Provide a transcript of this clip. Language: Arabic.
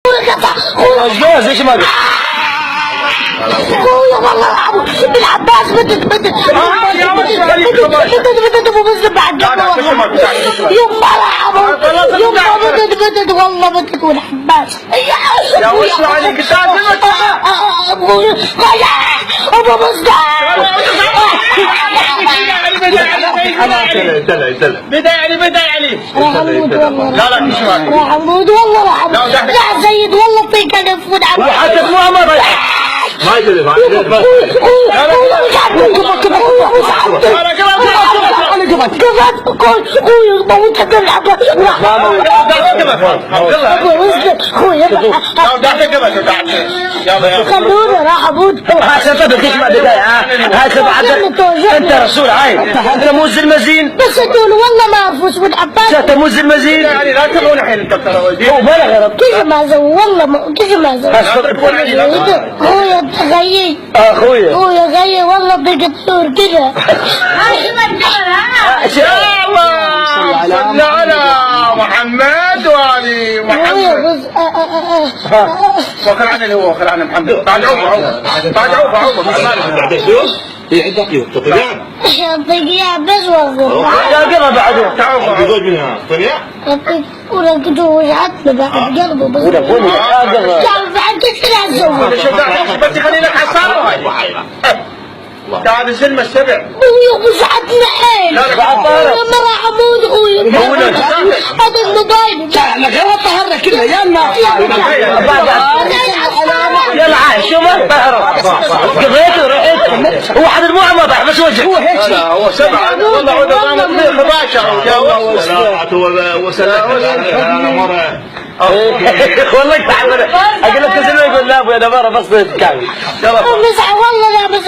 جوز ايش ما خويا والله العظيم بالعباس بدت بعد يما بدت والله بدت والعباس يا وش عليك ابو مصدع بدأ علي راح اموت والله لا لا مش معك راح اموت والله راح زيد والله طيق انفود وحتى مؤامرة ما يدري ما يدري خلونا راح اموت انت رسول عين انت موز المزين بس تقول والله ما اعرف وش عباس انت موز المزين يعني لا تبغون الحين الدكتور هو بلغ يا رب كيف ما زو والله كيف ما زو خويا غيي خويا غيي والله بقطور كذا يا الله صل على محمد وعلي محمد وكل عن اللي هو وكل عن محمد بعد عوفة يا بس والله يا قرب بعده تعوفة منها طلع ولقيت وجعتني بعد قلبه بس قال بعد كذا زوج بس خلي لك حصانة هاي قاعد سلم السبع خويا وجعتني حيل لا ما راح اموت خويا هذا الموبايل لا غير طهرنا كله يلا يلا عايش شو ما طهرت قضيت ورحت هو واحد المعمضة بس وجه هو هيك لا هو سبعة والله عود ضامن فيه 11 والله تعبنا اقول لك تسلم يقول لا ابوي انا مره بس كامل يلا والله لا بس